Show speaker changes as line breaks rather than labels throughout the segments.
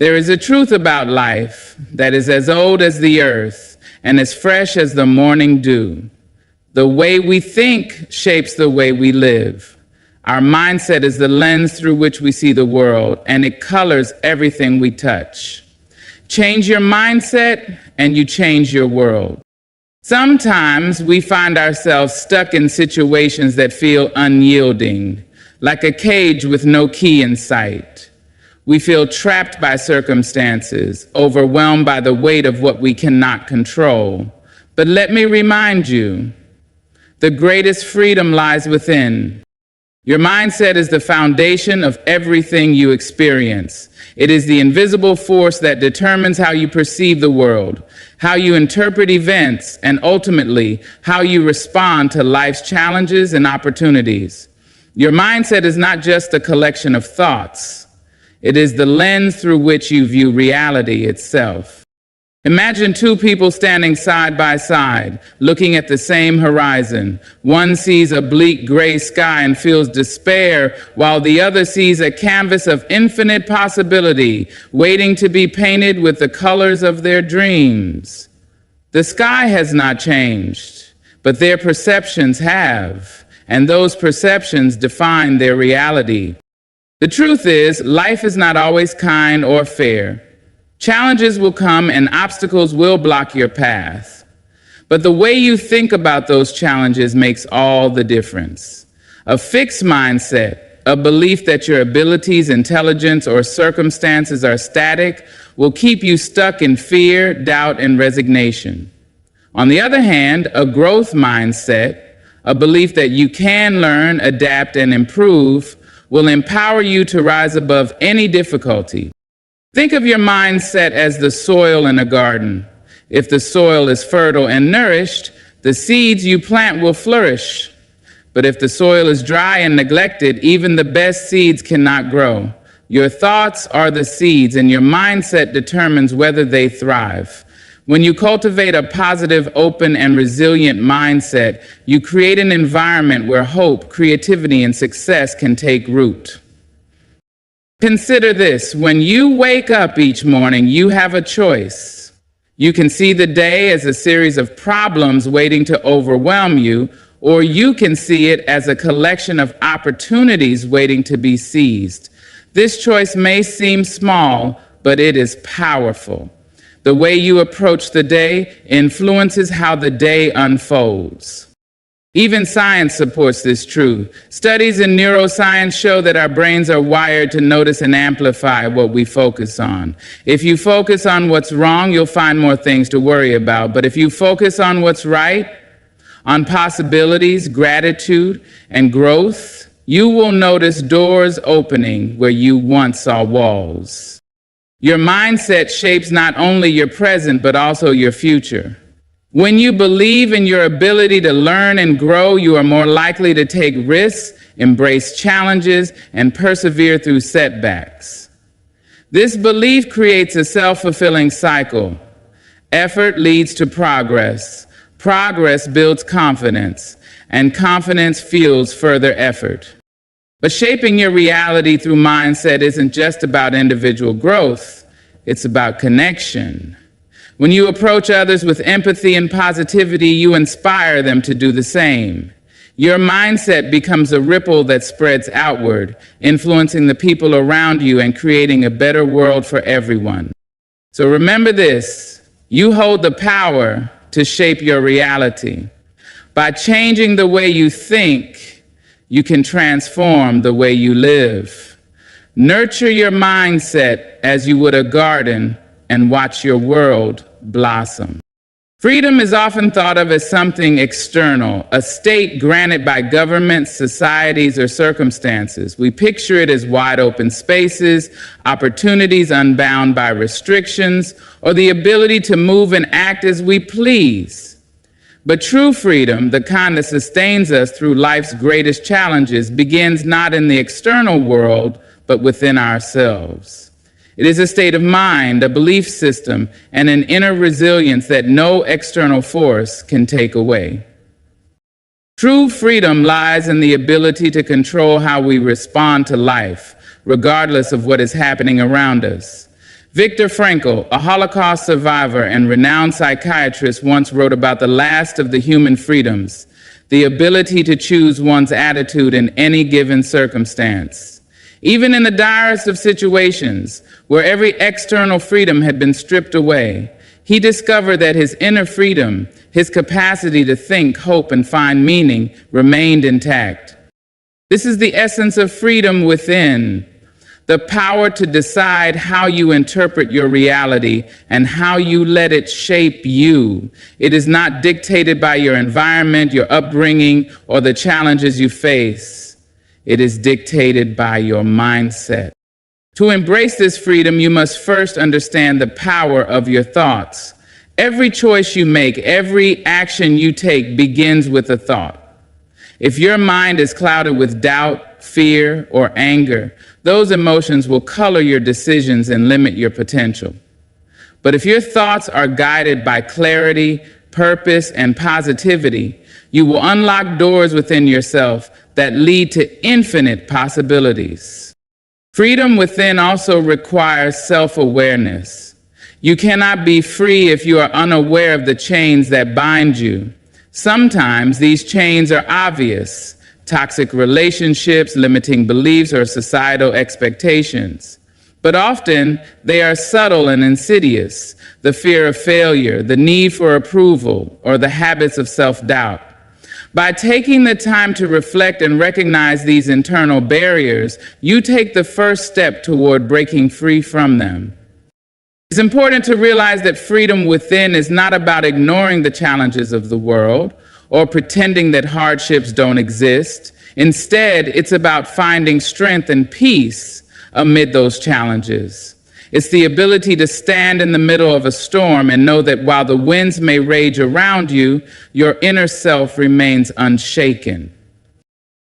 There is a truth about life that is as old as the earth and as fresh as the morning dew. The way we think shapes the way we live. Our mindset is the lens through which we see the world, and it colors everything we touch. Change your mindset, and you change your world. Sometimes we find ourselves stuck in situations that feel unyielding, like a cage with no key in sight. We feel trapped by circumstances, overwhelmed by the weight of what we cannot control. But let me remind you, the greatest freedom lies within. Your mindset is the foundation of everything you experience. It is the invisible force that determines how you perceive the world, how you interpret events, and ultimately, how you respond to life's challenges and opportunities. Your mindset is not just a collection of thoughts. It is the lens through which you view reality itself. Imagine two people standing side by side, looking at the same horizon. One sees a bleak gray sky and feels despair, while the other sees a canvas of infinite possibility, waiting to be painted with the colors of their dreams. The sky has not changed, but their perceptions have, and those perceptions define their reality. The truth is, life is not always kind or fair. Challenges will come and obstacles will block your path. But the way you think about those challenges makes all the difference. A fixed mindset, a belief that your abilities, intelligence, or circumstances are static, will keep you stuck in fear, doubt, and resignation. On the other hand, a growth mindset, a belief that you can learn, adapt, and improve, will empower you to rise above any difficulty. Think of your mindset as the soil in a garden. If the soil is fertile and nourished, the seeds you plant will flourish. But if the soil is dry and neglected, even the best seeds cannot grow. Your thoughts are the seeds, and your mindset determines whether they thrive. When you cultivate a positive, open, and resilient mindset, you create an environment where hope, creativity, and success can take root. Consider this: when you wake up each morning, you have a choice. You can see the day as a series of problems waiting to overwhelm you, or you can see it as a collection of opportunities waiting to be seized. This choice may seem small, but it is powerful. The way you approach the day influences how the day unfolds. Even science supports this truth. Studies in neuroscience show that our brains are wired to notice and amplify what we focus on. If you focus on what's wrong, you'll find more things to worry about. But if you focus on what's right, on possibilities, gratitude, and growth, you will notice doors opening where you once saw walls. Your mindset shapes not only your present, but also your future. When you believe in your ability to learn and grow, you are more likely to take risks, embrace challenges, and persevere through setbacks. This belief creates a self-fulfilling cycle. Effort leads to progress. Progress builds confidence, and confidence fuels further effort. But shaping your reality through mindset isn't just about individual growth, it's about connection. When you approach others with empathy and positivity, you inspire them to do the same. Your mindset becomes a ripple that spreads outward, influencing the people around you and creating a better world for everyone. So remember this: you hold the power to shape your reality. By changing the way you think, you can transform the way you live. Nurture your mindset as you would a garden and watch your world blossom. Freedom is often thought of as something external, a state granted by governments, societies, or circumstances. We picture it as wide open spaces, opportunities unbound by restrictions, or the ability to move and act as we please. But true freedom, the kind that sustains us through life's greatest challenges, begins not in the external world, but within ourselves. It is a state of mind, a belief system, and an inner resilience that no external force can take away. True freedom lies in the ability to control how we respond to life, regardless of what is happening around us. Viktor Frankl, a Holocaust survivor and renowned psychiatrist, once wrote about the last of the human freedoms, the ability to choose one's attitude in any given circumstance. Even in the direst of situations, where every external freedom had been stripped away, he discovered that his inner freedom, his capacity to think, hope, and find meaning, remained intact. This is the essence of freedom within, the power to decide how you interpret your reality and how you let it shape you. It is not dictated by your environment, your upbringing, or the challenges you face. It is dictated by your mindset. To embrace this freedom, you must first understand the power of your thoughts. Every choice you make, every action you take begins with a thought. If your mind is clouded with doubt, fear, or anger, those emotions will color your decisions and limit your potential. But if your thoughts are guided by clarity, purpose, and positivity, you will unlock doors within yourself that lead to infinite possibilities. Freedom within also requires self-awareness. You cannot be free if you are unaware of the chains that bind you. Sometimes these chains are obvious: toxic relationships, limiting beliefs, or societal expectations. But often they are subtle and insidious: the fear of failure, the need for approval, or the habits of self-doubt. By taking the time to reflect and recognize these internal barriers, you take the first step toward breaking free from them. It's important to realize that freedom within is not about ignoring the challenges of the world or pretending that hardships don't exist. Instead, it's about finding strength and peace amid those challenges. It's the ability to stand in the middle of a storm and know that while the winds may rage around you, your inner self remains unshaken.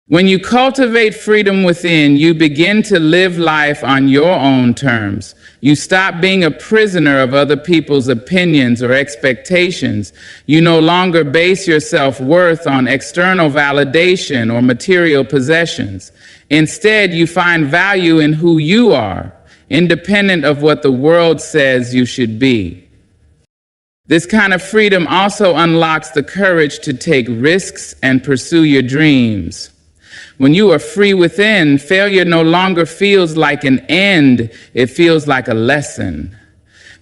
When you cultivate freedom within, you begin to live life on your own terms. You stop being a prisoner of other people's opinions or expectations. You no longer base your self-worth on external validation or material possessions. Instead, you find value in who you are, independent of what the world says you should be. This kind of freedom also unlocks the courage to take risks and pursue your dreams. When you are free within, failure no longer feels like an end, it feels like a lesson.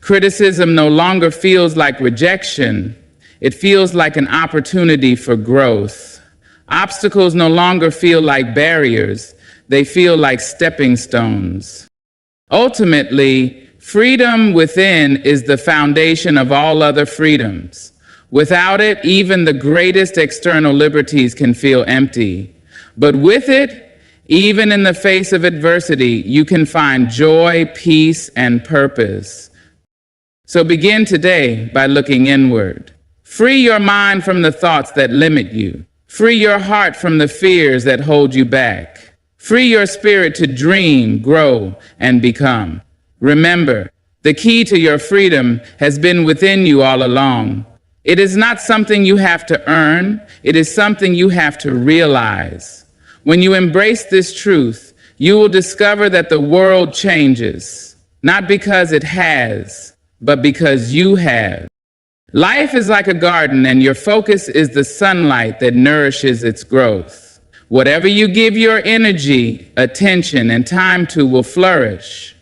Criticism no longer feels like rejection, it feels like an opportunity for growth. Obstacles no longer feel like barriers, they feel like stepping stones. Ultimately, freedom within is the foundation of all other freedoms. Without it, even the greatest external liberties can feel empty. But with it, even in the face of adversity, you can find joy, peace, and purpose. So begin today by looking inward. Free your mind from the thoughts that limit you. Free your heart from the fears that hold you back. Free your spirit to dream, grow, and become. Remember, the key to your freedom has been within you all along. It is not something you have to earn, it is something you have to realize. When you embrace this truth, you will discover that the world changes, not because it has, but because you have. Life is like a garden, and your focus is the sunlight that nourishes its growth. Whatever you give your energy, attention, and time to will flourish.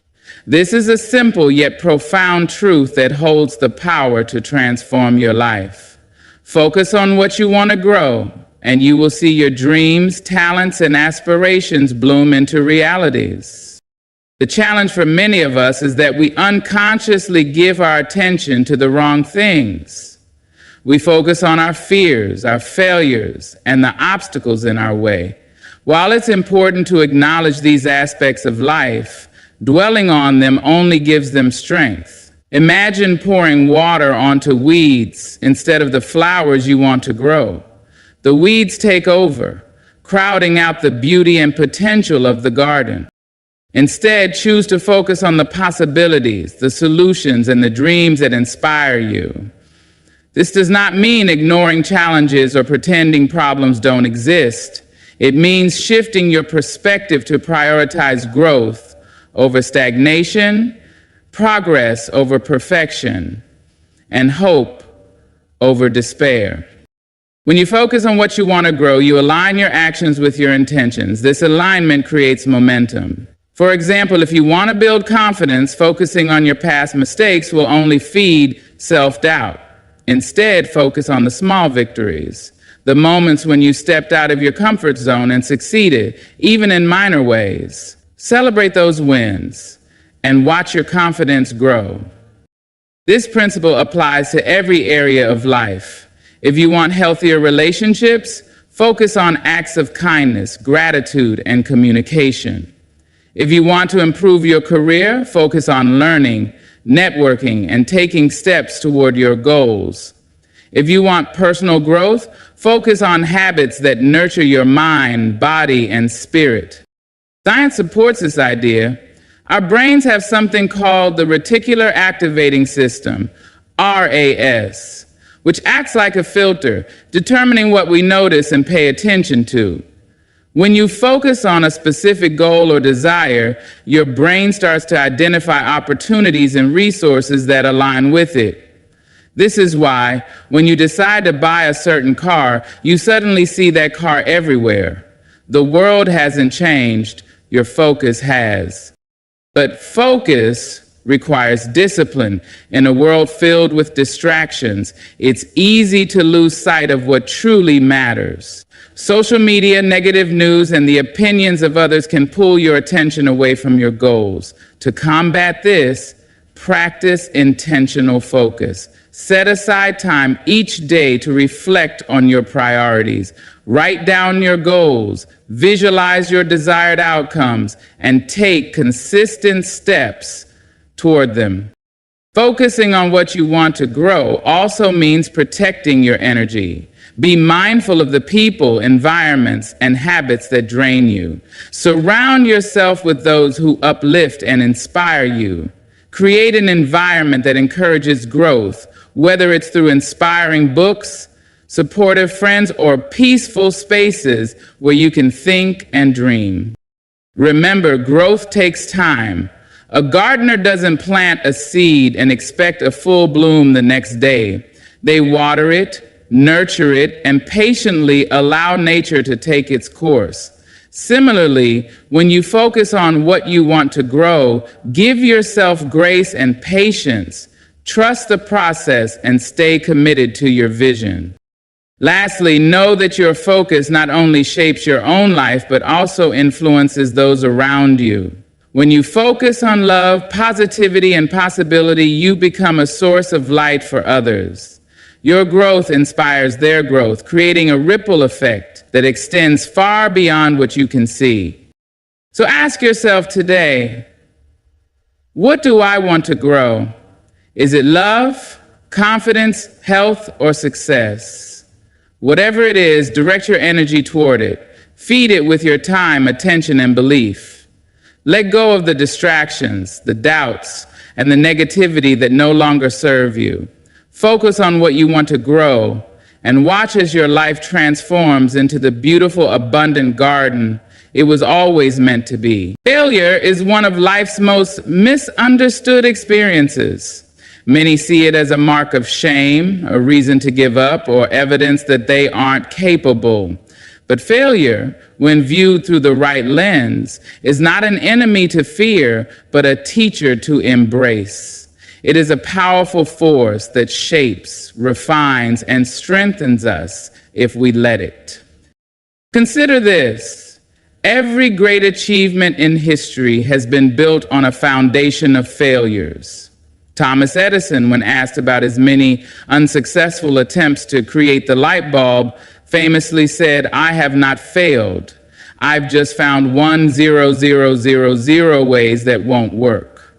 This is a simple yet profound truth that holds the power to transform your life. Focus on what you want to grow, and you will see your dreams, talents, and aspirations bloom into realities. The challenge for many of us is that we unconsciously give our attention to the wrong things. We focus on our fears, our failures, and the obstacles in our way. While it's important to acknowledge these aspects of life, dwelling on them only gives them strength. Imagine pouring water onto weeds instead of the flowers you want to grow. The weeds take over, crowding out the beauty and potential of the garden. Instead, choose to focus on the possibilities, the solutions, and the dreams that inspire you. This does not mean ignoring challenges or pretending problems don't exist. It means shifting your perspective to prioritize growth over stagnation, progress over perfection, and hope over despair. When you focus on what you want to grow, you align your actions with your intentions. This alignment creates momentum. For example, if you want to build confidence, focusing on your past mistakes will only feed self-doubt. Instead, focus on the small victories, the moments when you stepped out of your comfort zone and succeeded, even in minor ways. Celebrate those wins and watch your confidence grow. This principle applies to every area of life. If you want healthier relationships, focus on acts of kindness, gratitude, and communication. If you want to improve your career, focus on learning, networking, and taking steps toward your goals. If you want personal growth, focus on habits that nurture your mind, body, and spirit. Science supports this idea. Our brains have something called the reticular activating system, RAS, which acts like a filter, determining what we notice and pay attention to. When you focus on a specific goal or desire, your brain starts to identify opportunities and resources that align with it. This is why, when you decide to buy a certain car, you suddenly see that car everywhere. The world hasn't changed, your focus has. But focus requires discipline. In a world filled with distractions, it's easy to lose sight of what truly matters. Social media, negative news, and the opinions of others can pull your attention away from your goals. To combat this, practice intentional focus. Set aside time each day to reflect on your priorities. Write down your goals, visualize your desired outcomes, and take consistent steps toward them. Focusing on what you want to grow also means protecting your energy. Be mindful of the people, environments, and habits that drain you. Surround yourself with those who uplift and inspire you. Create an environment that encourages growth, whether it's through inspiring books, supportive friends, or peaceful spaces where you can think and dream. Remember, growth takes time. A gardener doesn't plant a seed and expect a full bloom the next day. They water it, nurture it, and patiently allow nature to take its course. Similarly, when you focus on what you want to grow, give yourself grace and patience. Trust the process and stay committed to your vision. Lastly, know that your focus not only shapes your own life, but also influences those around you. When you focus on love, positivity, and possibility, you become a source of light for others. Your growth inspires their growth, creating a ripple effect that extends far beyond what you can see. So ask yourself today, what do I want to grow? Is it love, confidence, health, or success? Whatever it is, direct your energy toward it. Feed it with your time, attention, and belief. Let go of the distractions, the doubts, and the negativity that no longer serve you. Focus on what you want to grow and watch as your life transforms into the beautiful, abundant garden it was always meant to be. Failure is one of life's most misunderstood experiences. Many see it as a mark of shame, a reason to give up, or evidence that they aren't capable. But failure, when viewed through the right lens, is not an enemy to fear, but a teacher to embrace. It is a powerful force that shapes, refines, and strengthens us if we let it. Consider this. Every great achievement in history has been built on a foundation of failures. Thomas Edison, when asked about his many unsuccessful attempts to create the light bulb, famously said, "I have not failed. I've just found 1,000 ways that won't work."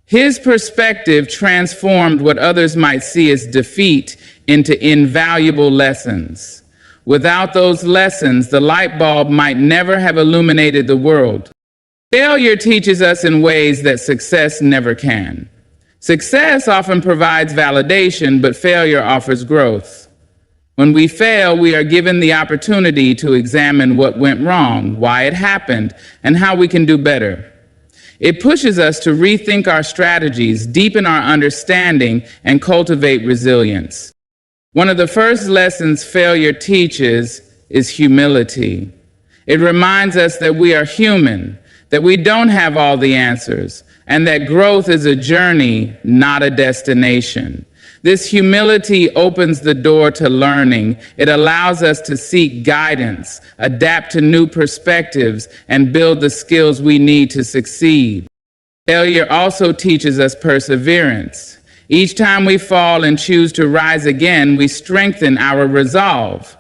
His perspective transformed what others might see as defeat into invaluable lessons. Without those lessons, the light bulb might never have illuminated the world. Failure teaches us in ways that success never can. Success often provides validation, but failure offers growth. When we fail, we are given the opportunity to examine what went wrong, why it happened, and how we can do better. It pushes us to rethink our strategies, deepen our understanding, and cultivate resilience. One of the first lessons failure teaches is humility. It reminds us that we are human, that we don't have all the answers, and that growth is a journey, not a destination. This humility opens the door to learning. It allows us to seek guidance, adapt to new perspectives, and build the skills we need to succeed. Failure also teaches us perseverance. Each time we fall and choose to rise again, we strengthen our resolve.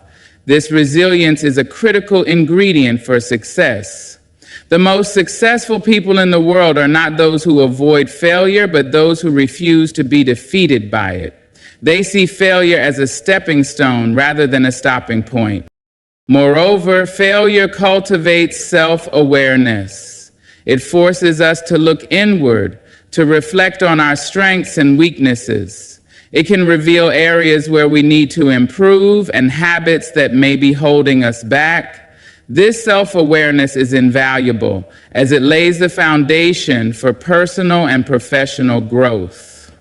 This resilience is a critical ingredient for success. The most successful people in the world are not those who avoid failure, but those who refuse to be defeated by it. They see failure as a stepping stone rather than a stopping point. Moreover, failure cultivates self-awareness. It forces us to look inward, to reflect on our strengths and weaknesses. It can reveal areas where we need to improve and habits that may be holding us back. This self-awareness is invaluable as it lays the foundation for personal and professional growth.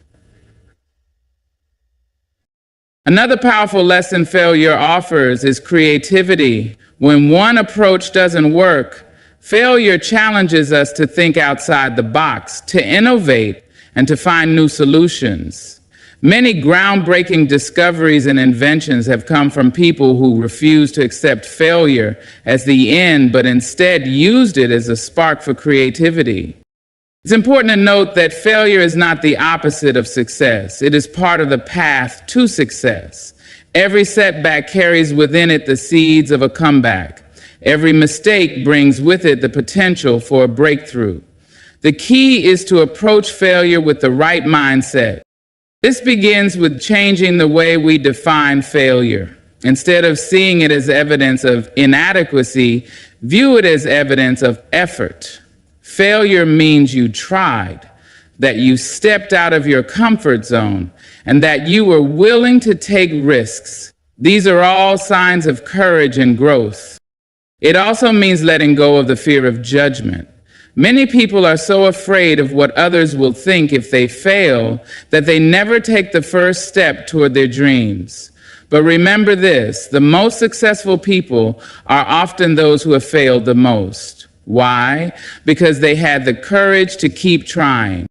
Another powerful lesson failure offers is creativity. When one approach doesn't work, failure challenges us to think outside the box, to innovate, and to find new solutions. Many groundbreaking discoveries and inventions have come from people who refused to accept failure as the end, but instead used it as a spark for creativity. It's important to note that failure is not the opposite of success. It is part of the path to success. Every setback carries within it the seeds of a comeback. Every mistake brings with it the potential for a breakthrough. The key is to approach failure with the right mindset. This begins with changing the way we define failure. Instead of seeing it as evidence of inadequacy, view it as evidence of effort. Failure means you tried, that you stepped out of your comfort zone, and that you were willing to take risks. These are all signs of courage and growth. It also means letting go of the fear of judgment. Many people are so afraid of what others will think if they fail that they never take the first step toward their dreams. But remember this, the most successful people are often those who have failed the most. Why? Because they had the courage to keep trying.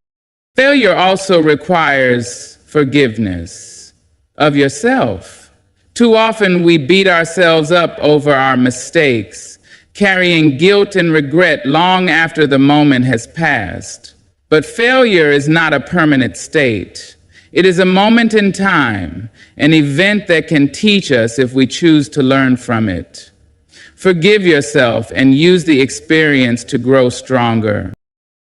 Failure also requires forgiveness of yourself. Too often we beat ourselves up over our mistakes, carrying guilt and regret long after the moment has passed. But failure is not a permanent state. It is a moment in time, an event that can teach us if we choose to learn from it. Forgive yourself and use the experience to grow stronger.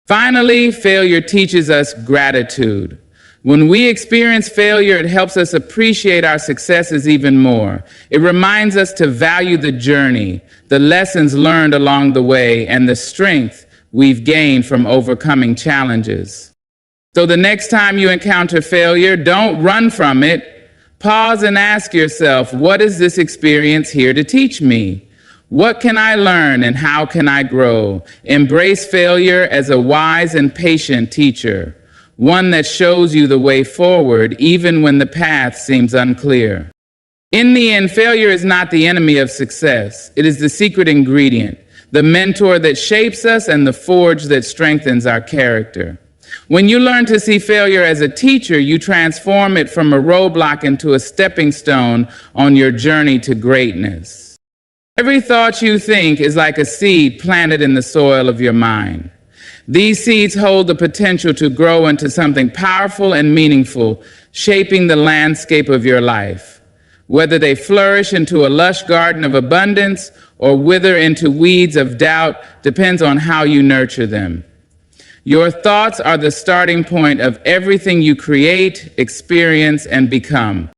Finally, failure teaches us gratitude. When we experience failure, it helps us appreciate our successes even more. It reminds us to value the journey, the lessons learned along the way, and the strength we've gained from overcoming challenges. So the next time you encounter failure, don't run from it. Pause and ask yourself, what is this experience here to teach me? What can I learn and how can I grow? Embrace failure as a wise and patient teacher, one that shows you the way forward even when the path seems unclear. In the end, failure is not the enemy of success. It is the secret ingredient, the mentor that shapes us and the forge that strengthens our character. When you learn to see failure as a teacher, you transform it from a roadblock into a stepping stone on your journey to greatness. Every thought you think is like a seed planted in the soil of your mind. These seeds hold the potential to grow into something powerful and meaningful, shaping the landscape of your life. Whether they flourish into a lush garden of abundance or wither into weeds of doubt depends on how you nurture them. Your thoughts are the starting point of everything you create, experience, and become.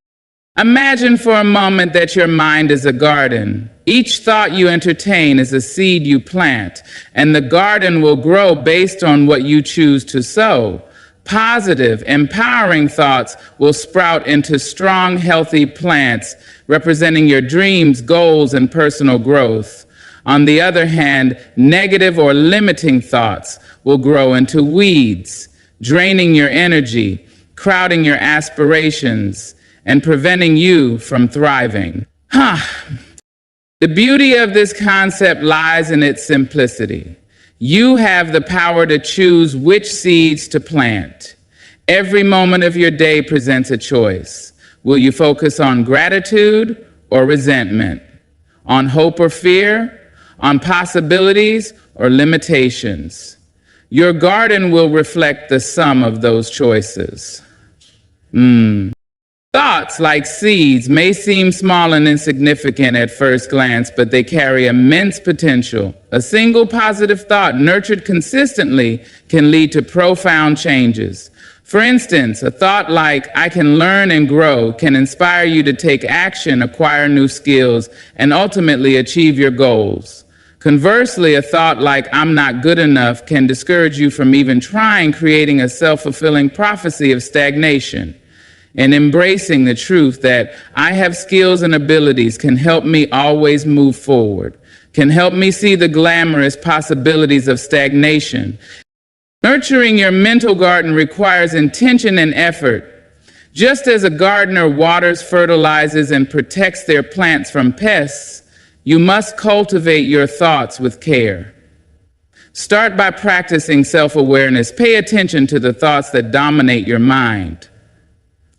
Imagine for a moment that your mind is a garden. Each thought you entertain is a seed you plant, and the garden will grow based on what you choose to sow. Positive, empowering thoughts will sprout into strong, healthy plants, representing your dreams, goals, and personal growth. On the other hand, negative or limiting thoughts will grow into weeds, draining your energy, crowding your aspirations, and preventing you from thriving. The beauty of this concept lies in its simplicity. You have the power to choose which seeds to plant. Every moment of your day presents a choice. Will you focus on gratitude or resentment? On hope or fear? On possibilities or limitations? Your garden will reflect the sum of those choices. Thoughts, like seeds, may seem small and insignificant at first glance, but they carry immense potential. A single positive thought, nurtured consistently, can lead to profound changes. For instance, a thought like, "I can learn and grow," can inspire you to take action, acquire new skills, and ultimately achieve your goals. Conversely, a thought like, "I'm not good enough," can discourage you from even trying, creating a self-fulfilling prophecy of stagnation. And embracing the truth that I have skills and abilities can help me always move forward, can help me see the glamorous possibilities of stagnation. Nurturing your mental garden requires intention and effort. Just as a gardener waters, fertilizes, and protects their plants from pests, you must cultivate your thoughts with care. Start by practicing self-awareness. Pay attention to the thoughts that dominate your mind.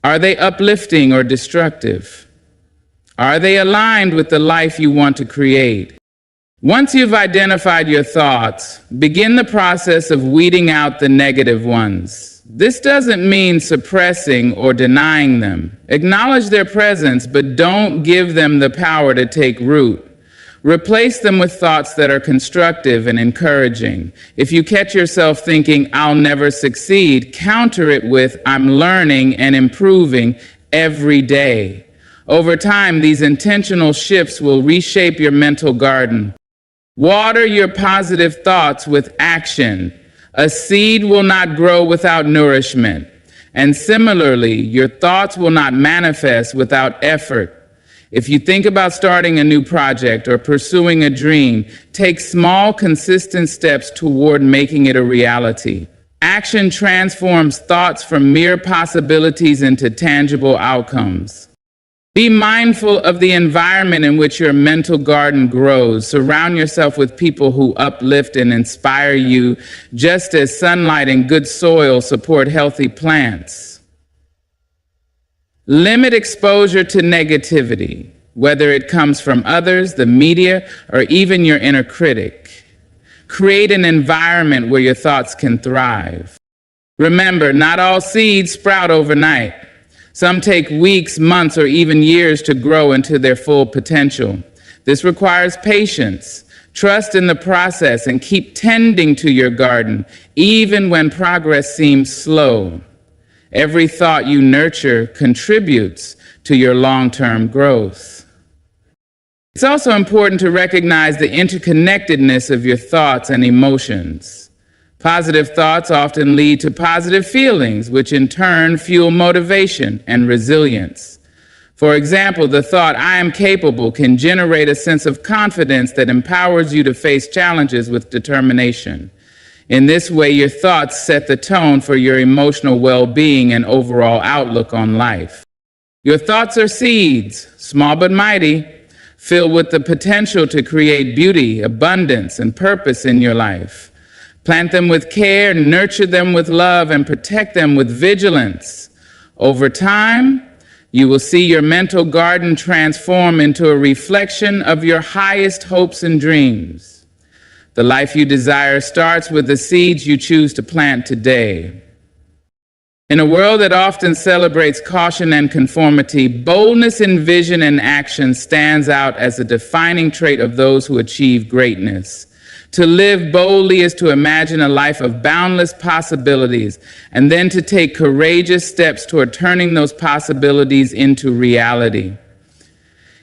Are they uplifting or destructive? Are they aligned with the life you want to create? Once you've identified your thoughts, begin the process of weeding out the negative ones. This doesn't mean suppressing or denying them. Acknowledge their presence, but don't give them the power to take root. Replace them with thoughts that are constructive and encouraging. If you catch yourself thinking, "I'll never succeed," counter it with, "I'm learning and improving every day." Over time, these intentional shifts will reshape your mental garden. Water your positive thoughts with action. A seed will not grow without nourishment. And similarly, your thoughts will not manifest without effort. If you think about starting a new project or pursuing a dream, take small, consistent steps toward making it a reality. Action transforms thoughts from mere possibilities into tangible outcomes. Be mindful of the environment in which your mental garden grows. Surround yourself with people who uplift and inspire you, just as sunlight and good soil support healthy plants. Limit exposure to negativity, whether it comes from others, the media, or even your inner critic. Create an environment where your thoughts can thrive. Remember, not all seeds sprout overnight. Some take weeks, months, or even years to grow into their full potential. This requires patience. Trust in the process and keep tending to your garden, even when progress seems slow. Every thought you nurture contributes to your long-term growth. It's also important to recognize the interconnectedness of your thoughts and emotions. Positive thoughts often lead to positive feelings, which in turn fuel motivation and resilience. For example, the thought, "I am capable," can generate a sense of confidence that empowers you to face challenges with determination. In this way, your thoughts set the tone for your emotional well-being and overall outlook on life. Your thoughts are seeds, small but mighty, filled with the potential to create beauty, abundance, and purpose in your life. Plant them with care, nurture them with love, and protect them with vigilance. Over time, you will see your mental garden transform into a reflection of your highest hopes and dreams. The life you desire starts with the seeds you choose to plant today. In a world that often celebrates caution and conformity, boldness in vision and action stands out as a defining trait of those who achieve greatness. To live boldly is to imagine a life of boundless possibilities, and then to take courageous steps toward turning those possibilities into reality.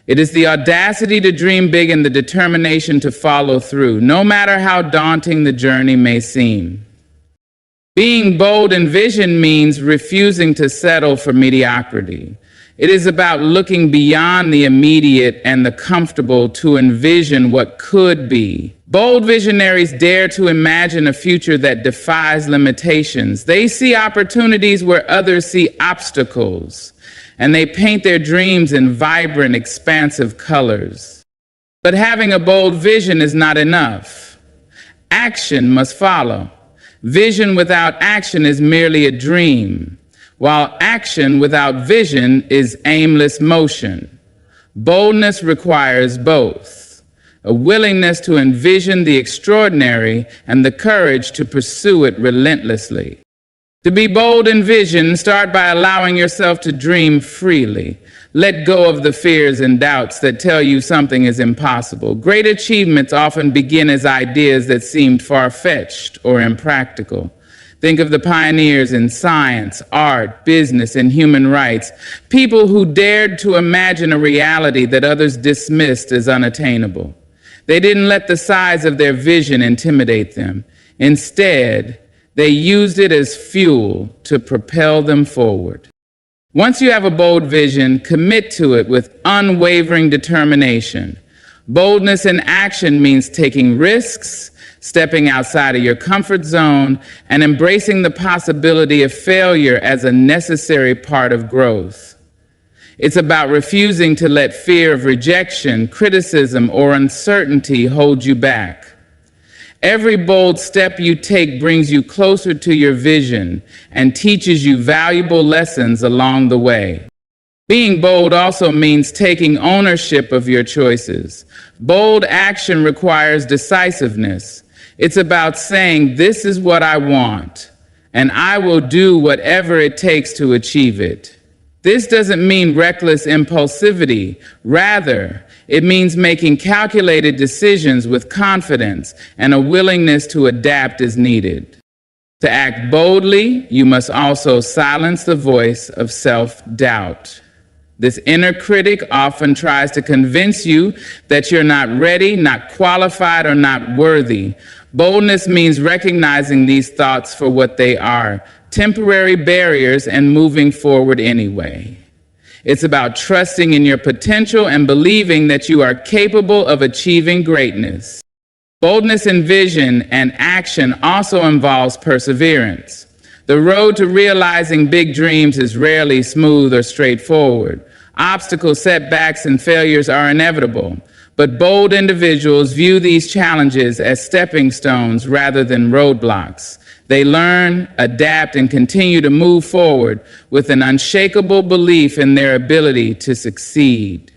It is the audacity to dream big and the determination to follow through, no matter how daunting the journey may seem. Being bold in vision means refusing to settle for mediocrity. It is about looking beyond the immediate and the comfortable to envision what could be. Bold visionaries dare to imagine a future that defies limitations. They see opportunities where others see obstacles, and they paint their dreams in vibrant, expansive colors. But having a bold vision is not enough. Action must follow. Vision without action is merely a dream, while action without vision is aimless motion. Boldness requires both: a willingness to envision the extraordinary and the courage to pursue it relentlessly. To be bold in vision, start by allowing yourself to dream freely. Let go of the fears and doubts that tell you something is impossible. Great achievements often begin as ideas that seemed far-fetched or impractical. Think of the pioneers in science, art, business, and human rights, people who dared to imagine a reality that others dismissed as unattainable. They didn't let the size of their vision intimidate them. Instead, they used it as fuel to propel them forward. Once you have a bold vision, commit to it with unwavering determination. Boldness in action means taking risks, stepping outside of your comfort zone, and embracing the possibility of failure as a necessary part of growth. It's about refusing to let fear of rejection, criticism, or uncertainty hold you back. Every bold step you take brings you closer to your vision and teaches you valuable lessons along the way. Being bold also means taking ownership of your choices. Bold action requires decisiveness. It's about saying, "This is what I want, and I will do whatever it takes to achieve it." This doesn't mean reckless impulsivity. Rather, it means making calculated decisions with confidence and a willingness to adapt as needed. To act boldly, you must also silence the voice of self-doubt. This inner critic often tries to convince you that you're not ready, not qualified, or not worthy. Boldness means recognizing these thoughts for what they are, temporary barriers, and moving forward anyway. It's about trusting in your potential and believing that you are capable of achieving greatness. Boldness in vision and action also involves perseverance. The road to realizing big dreams is rarely smooth or straightforward. Obstacles, setbacks, and failures are inevitable, but bold individuals view these challenges as stepping stones rather than roadblocks. They learn, adapt, and continue to move forward with an unshakable belief in their ability to succeed.